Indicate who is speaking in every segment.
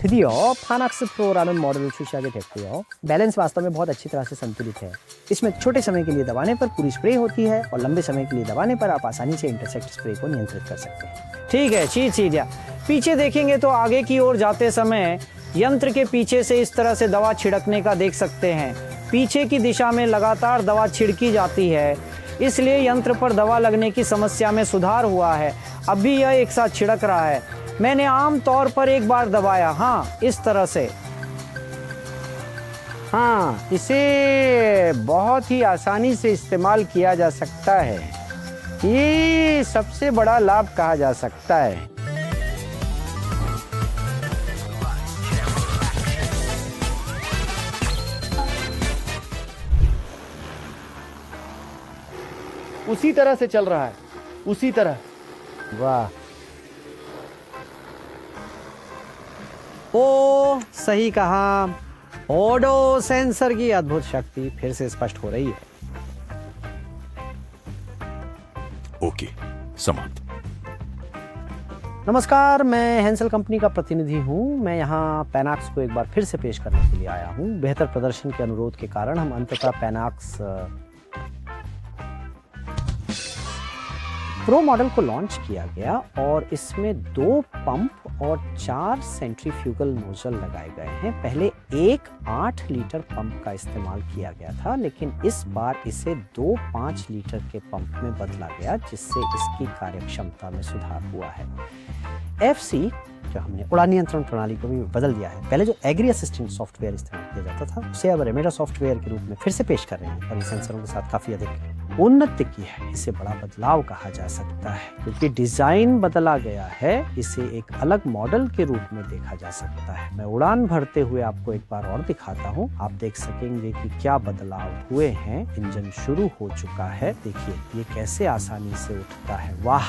Speaker 1: 드디어 파낙스 프로라는 model 출시하게 됐고요. Balance वास्तव में बहुत अच्छी तरह से संतुलित है। इसमें छोटे समय के लिए दबाने पर पूरी स्प्रे होती है और लंबे समय के लिए दबाने पर आप आसानी से इंटरसेक्ट स्प्रे को नियंत्रित कर सकते हैं।
Speaker 2: ठीक है, चीज पीछे देखेंगे तो आगे की ओर जाते समय यंत्र के पीछे से इस तरह से दवा छिड़कने का देख सकते हैं। पीछे की दिशा में लगातार दवा छिड़की जाती है, इसलिए यंत्र पर दवा लगने की समस्या में सुधार हुआ है। अब भी यह एक साथ छिड़क रहा है। मैंने आम तौर पर एक बार दबाया, हाँ, इस तरह से।
Speaker 3: हाँ, इसे बहुत ही आसानी से इस्तेमाल किया जा सकता है। ये सबसे बड़ा लाभ कहा जा सकता है।
Speaker 4: उसी तरह से चल रहा है, उसी तरह।
Speaker 3: वाह,
Speaker 2: ओ सही कहा। ओडो सेंसर की अद्भुत शक्ति फिर से स्पष्ट हो रही है।
Speaker 5: ओके, समाप्त।
Speaker 1: नमस्कार, मैं हैंसल कंपनी का प्रतिनिधि हूं। मैं यहां पैनाक्स को एक बार फिर से पेश करने के लिए आया हूं। बेहतर प्रदर्शन के अनुरोध के कारण हम अंततः पैनाक्स प्रो मॉडल को लॉन्च किया गया और इसमें 2 पंप और 4 सेंट्रीफ्यूगल नोजल लगाए गए हैं। पहले एक 8 लीटर पंप का इस्तेमाल किया गया था, लेकिन इस बार इसे 2 5 लीटर के पंप में बदला गया, जिससे इसकी कार्यक्षमता में सुधार हुआ है। FC जो हमने उड़ान नियंत्रण प्रणाली को भी बदल दिया है। पहले जो एग्री असिस्टेंट सॉफ्टवेयर इस्तेमाल किया जाता था, उसे अब रेमेडा सॉफ्टवेयर के रूप में फिर से पेश कर रहे हैं और इन सेंसरों के साथ काफी अधिक उन्नति की है। इसे बड़ा बदलाव कहा जा सकता है क्योंकि डिजाइन बदला गया है। इसे एक अलग मॉडल के रूप में देखा जा सकता है। मैं उड़ान भरते हुए आपको एक बार और दिखाता हूँ। आप देख सकेंगे कि क्या बदलाव हुए हैं। इंजन शुरू हो चुका है। देखिए ये कैसे आसानी से उठता है। वाह,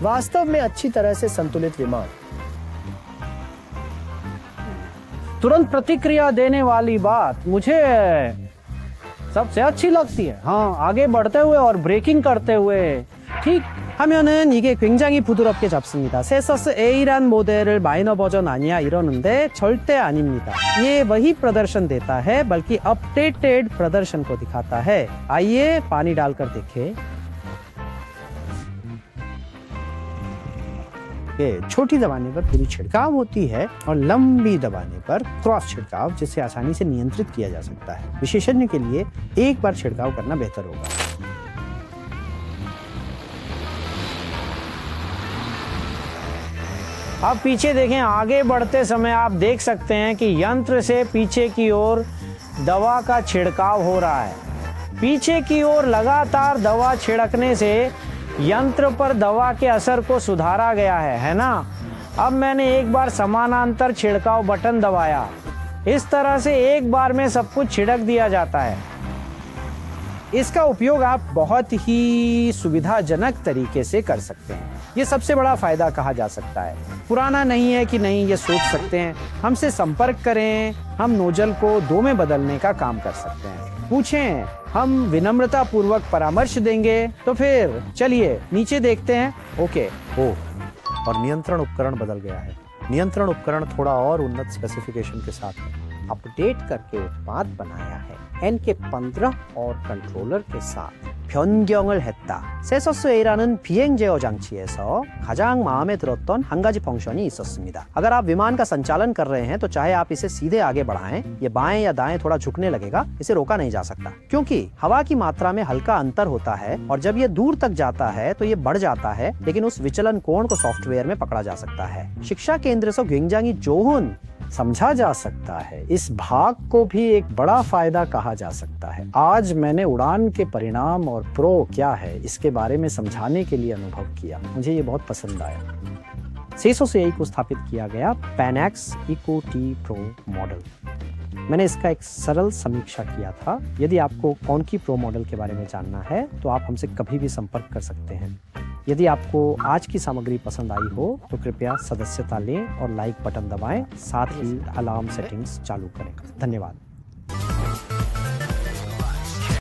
Speaker 4: वास्तव में अच्छी तरह से संतुलित विमान।
Speaker 2: तुरंत प्रतिक्रिया देने वाली बात मुझे सबसे अच्छी लगती है। हाँ, आगे बढ़ते हुए और ब्रेकिंग करते हुए ठीक
Speaker 1: 하면은 이게 굉장히 부드럽게 잡습니다. 세서스 A란 모델을 마이너 버전 아니야 이러는데 절대 아닙니다. ये वही प्रदर्शन देता है बल्कि अपडेटेड प्रदर्शन को दिखाता है। आइए पानी डालकर देखें। छोटी दबाने पर पूरी छिड़काव होती है और लंबी दबाने पर क्रॉस छिड़काव, जिसे आसानी से नियंत्रित किया जा सकता है। विशेषज्ञ के लिए एक बार छिड़काव करना बेहतर होगा।
Speaker 2: अब पीछे देखें। आगे बढ़ते समय आप देख सकते हैं कि यंत्र से पीछे की ओर दवा का छिड़काव हो रहा है। पीछे की ओर लगातार दवा छिड़कने से यंत्र पर दवा के असर को सुधारा गया है ना। अब मैंने एक बार समानांतर छिड़काव बटन दबाया। इस तरह से एक बार में सब कुछ छिड़क दिया जाता है।
Speaker 3: इसका उपयोग आप बहुत ही सुविधाजनक तरीके से कर सकते हैं। ये सबसे बड़ा फायदा कहा जा सकता है। पुराना नहीं है कि नहीं, ये सोच सकते हैं। हमसे संपर्क करें, हम नोजल को 2 में बदलने का काम कर सकते हैं। पूछें, हम विनम्रता पूर्वक परामर्श देंगे। तो फिर चलिए नीचे देखते हैं। ओके।
Speaker 1: और नियंत्रण उपकरण बदल गया है। नियंत्रण उपकरण थोड़ा और उन्नत स्पेसिफिकेशन के साथ है। अपडेट करके उत्पाद बनाया है। NK15 और कंट्रोलर के साथ 변경을 했다. 세서스 A라는 비행 제어 장치에서 가장 마음에 들었던 한 가지 펑션이 있었습니다. अगर आप विमान का संचालन कर रहे हैं तो चाहे आप इसे सीधे आगे बढ़ाएं, ये बाएं या दाएं थोड़ा झुकने लगेगा, इसे रोका नहीं जा सकता क्योंकि हवा की मात्रा में हल्का अंतर होता है और जब ये दूर तक जाता है तो ये बढ़ जाता है, लेकिन उस विचलन कोण को सॉफ्टवेयर में पकड़ा जा सकता है। शिक्षा केंद्र से 굉장히 좋은 समझा जा सकता है। इस भाग को भी एक बड़ा फायदा कहा जा सकता है। आज मैंने उड़ान के परिणाम और प्रो क्या है इसके बारे में समझाने के लिए अनुभव किया। मुझे ये बहुत पसंद आया। सेसोस AI को स्थापित किया गया पैनाक्स इको टी प्रो मॉडल। मैंने इसका एक सरल समीक्षा किया था। यदि आपको कौन की प्रो मॉडल के बारे में जानना है तो आप हमसे कभी भी संपर्क कर सकते हैं। यदि आपको आज की सामग्री पसंद आई हो तो कृपया सदस्यता लें और लाइक बटन दबाएं, साथ ही अलार्म सेटिंग्स चालू करें। धन्यवाद।